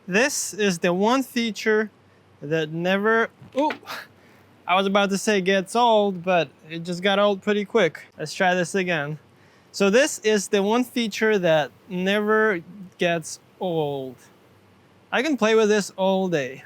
This is the one feature that never, oh, I was about to say gets old, but it just got old pretty quick. Let's try this again. So this is the one feature that never gets old. I can play with this all day.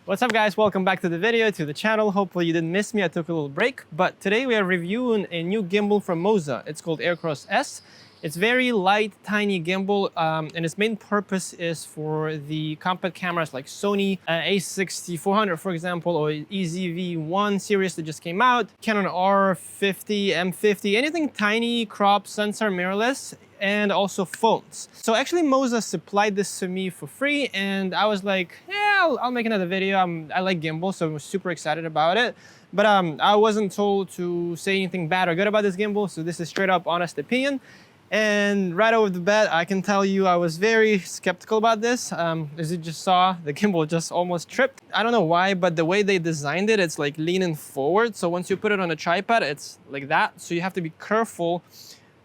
What's up guys, welcome back to the video, to the channel. Hopefully you didn't miss me, I took a little break. But today we are reviewing a new gimbal from Moza. It's called Aircross S. It's very light, tiny gimbal, and its main purpose is for the compact cameras like Sony A6400, for example, or EZV-1 series that just came out, Canon R50, M50, anything tiny, crop, sensor, mirrorless, and also phones. So actually Moza supplied this to me for free, and I was like, yeah, I'll make another video. I like gimbal, so I was super excited about it. But I wasn't told to say anything bad or good about this gimbal, so this is straight up honest opinion. And right over the bat, I can tell you I was very skeptical about this. As you just saw, the gimbal just almost tripped. I don't know why, but the way they designed it, it's like leaning forward. So once you put it on a tripod, it's like that. So you have to be careful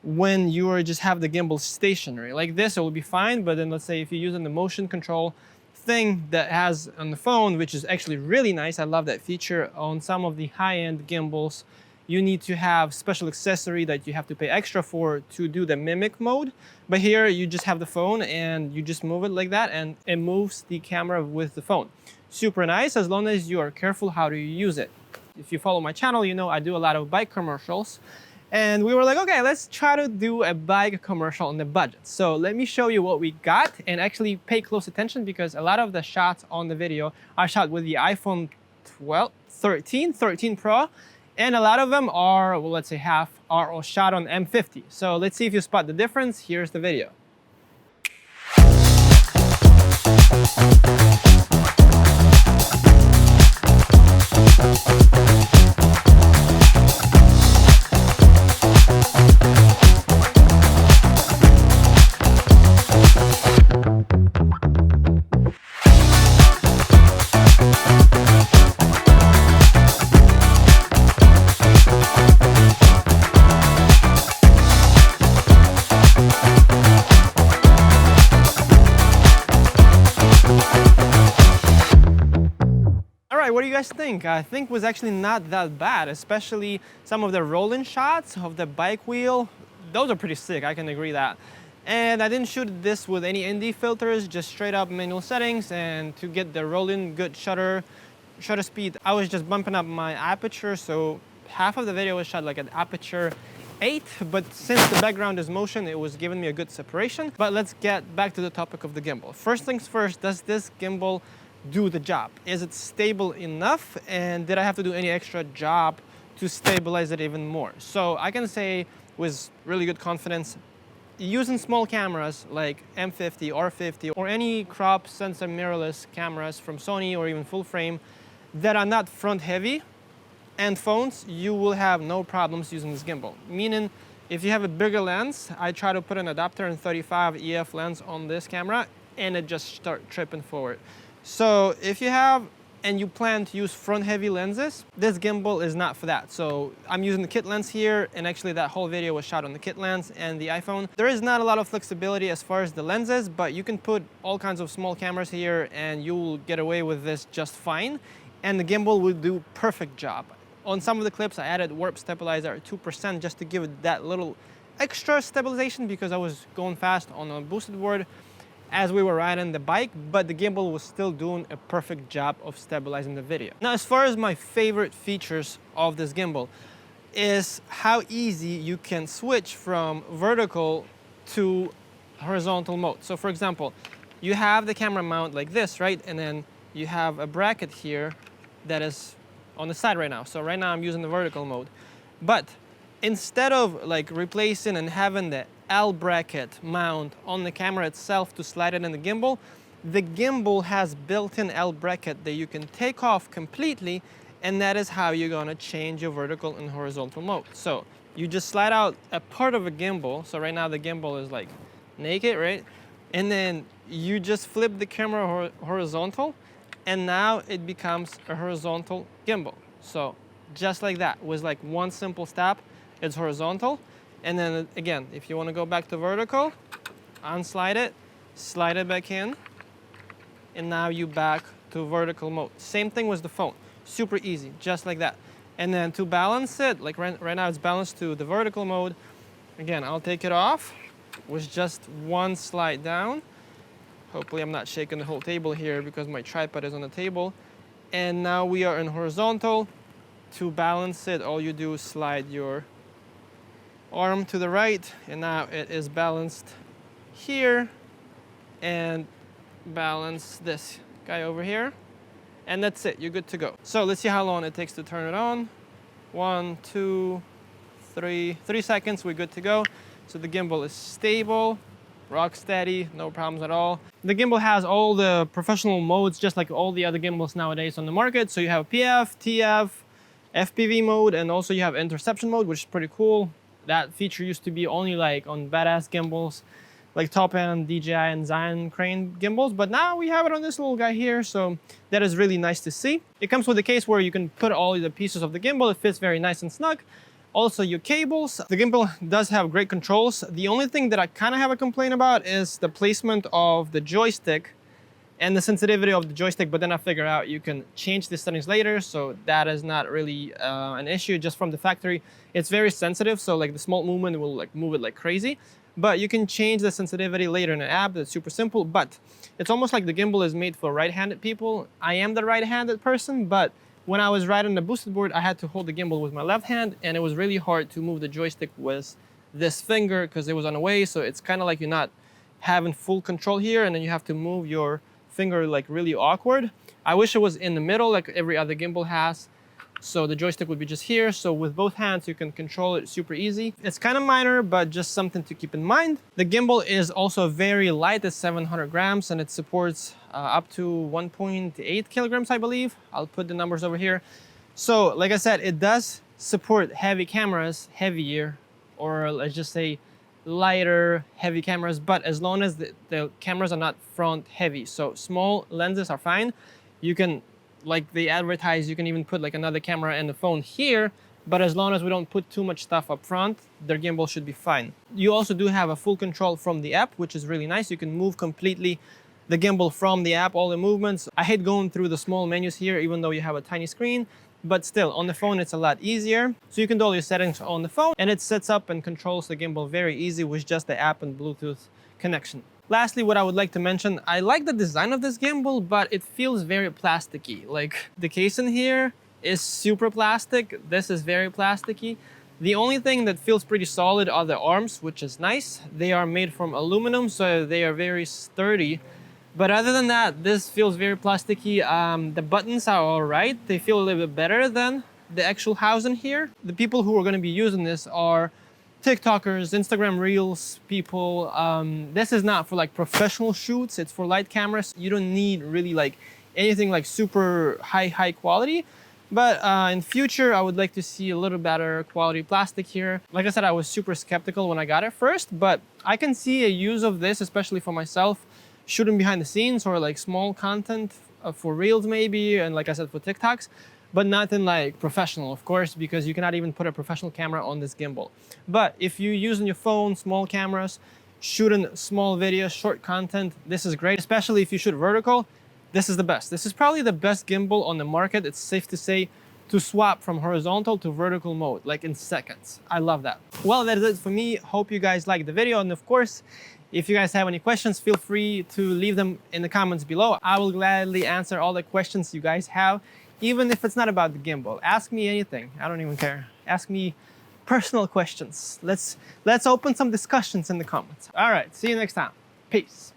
when you just have the gimbal stationary. Like this, it will be fine. But then let's say if you're using the motion control thing that has on the phone, which is actually really nice. I love that feature on some of the high-end gimbals. You need to have special accessory that you have to pay extra for to do the mimic mode. But here you just have the phone and you just move it like that and it moves the camera with the phone. Super nice as long as you are careful how to use it. If you follow my channel, you know I do a lot of bike commercials. And we were like, okay, let's try to do a bike commercial on the budget. So let me show you what we got and actually pay close attention because a lot of the shots on the video are shot with the iPhone 13 Pro. And a lot of them are, well, let's say half are shot on M50. So let's see if you spot the difference. Here's the video. What do you guys think? I think it was actually not that bad, especially some of the rolling shots of the bike wheel. Those are pretty sick, I can agree that. And I didn't shoot this with any ND filters, just straight up manual settings, and to get the rolling good shutter speed, I was just bumping up my aperture, so half of the video was shot like at aperture 8, but since the background is motion, it was giving me a good separation. But let's get back to the topic of the gimbal. First things first, does this gimbal do the job? Is it stable enough? And did I have to do any extra job to stabilize it even more? So I can say with really good confidence, using small cameras like M50, R50, or any crop sensor mirrorless cameras from Sony or even full frame that are not front heavy and phones, you will have no problems using this gimbal. Meaning, if you have a bigger lens, I try to put an adapter and 35 EF lens on this camera and it just start tripping forward. So if you have and you plan to use front heavy lenses, this gimbal is not for that. So I'm using the kit lens here, and actually that whole video was shot on the kit lens and the iPhone. There is not a lot of flexibility as far as the lenses, but you can put all kinds of small cameras here and you'll get away with this just fine. And the gimbal will do perfect job. On some of the clips, I added warp stabilizer at 2% just to give it that little extra stabilization because I was going fast on a boosted board as we were riding the bike, but the gimbal was still doing a perfect job of stabilizing the video. Now, as far as my favorite features of this gimbal is how easy you can switch from vertical to horizontal mode. So for example, you have the camera mount like this, right? And then you have a bracket here that is on the side right now. So right now I'm using the vertical mode. But instead of like replacing and having the L bracket mount on the camera itself to slide it in the gimbal has built-in L bracket that you can take off completely, and that is how you're gonna change your vertical and horizontal mode. So you just slide out a part of a gimbal. So right now the gimbal is like naked, right? And then you just flip the camera horizontal, and now it becomes a horizontal gimbal. So just like that, with like one simple step, it's horizontal. And then again, if you want to go back to vertical, unslide it, slide it back in, and now you back to vertical mode. Same thing with the phone, super easy, just like that. And then to balance it, like right now it's balanced to the vertical mode. Again, I'll take it off with just one slide down. Hopefully I'm not shaking the whole table here because my tripod is on the table. And now we are in horizontal. To balance it, all you do is slide your arm to the right, and now it is balanced here, and balance this guy over here, and that's it, you're good to go. So let's see how long it takes to turn it on. 1, 2, 3 seconds, we're good to go. So the gimbal is stable, rock steady, no problems at all. The gimbal has all the professional modes, just like all the other gimbals nowadays on the market. So you have PF, TF, FPV mode, and also you have interception mode, which is pretty cool. That feature used to be only like on badass gimbals, like top-end DJI and Zion crane gimbals, but now we have it on this little guy here, so that is really nice to see. It comes with a case where you can put all the pieces of the gimbal. It fits very nice and snug. Also your cables. The gimbal does have great controls. The only thing that I kind of have a complaint about is the placement of the joystick and the sensitivity of the joystick, but then I figured out you can change the settings later, so that is not really an issue. Just from the factory, it's very sensitive, so like the small movement will like move it like crazy, but you can change the sensitivity later in an app. That's super simple. But it's almost like the gimbal is made for right-handed people. I am the right-handed person, but when I was riding the boosted board, I had to hold the gimbal with my left hand, and it was really hard to move the joystick with this finger because it was on the way. So it's kind of like you're not having full control here, and then you have to move your finger like really awkward. I wish it was in the middle like every other gimbal has, so the joystick would be just here. So with both hands you can control it super easy. It's kind of minor, but just something to keep in mind. The gimbal is also very light at 700 grams, and it supports up to 1.8 kilograms, I believe. I'll put the numbers over here. So like I said, it does support heavy cameras, heavier, or let's just say lighter heavy cameras, but as long as the cameras are not front heavy. So small lenses are fine. You can, like they advertise, you can even put like another camera and the phone here, but as long as we don't put too much stuff up front, their gimbal should be fine. You also do have a full control from the app, which is really nice. You can move completely the gimbal from the app, all the movements. I hate going through the small menus here, even though you have a tiny screen. But still, on the phone, it's a lot easier. So you can do all your settings on the phone, and it sets up and controls the gimbal very easy with just the app and Bluetooth connection. Lastly, what I would like to mention, I like the design of this gimbal, but it feels very plasticky. Like the case in here is super plastic. This is very plasticky. The only thing that feels pretty solid are the arms, which is nice. They are made from aluminum, so they are very sturdy. But other than that, this feels very plasticky. The buttons are all right. They feel a little bit better than the actual housing here. The people who are going to be using this are TikTokers, Instagram Reels people. This is not for like professional shoots. It's for light cameras. You don't need really like anything like super high quality. But in future, I would like to see a little better quality plastic here. Like I said, I was super skeptical when I got it first, but I can see a use of this, especially for myself, shooting behind the scenes or like small content for reels maybe, and like I said, for TikToks, but nothing like professional, of course, because you cannot even put a professional camera on this gimbal. But if you're using your phone, small cameras, shooting small videos, short content, this is great, especially if you shoot vertical. This is the best. This is probably the best gimbal on the market. It's safe to say, to swap from horizontal to vertical mode, like in seconds. I love that. Well, that is it for me. Hope you guys liked the video, and of course, if you guys have any questions, feel free to leave them in the comments below. I will gladly answer all the questions you guys have, even if it's not about the gimbal. Ask me anything. I don't even care. Ask me personal questions. Let's open some discussions in the comments. All right, see you next time. Peace.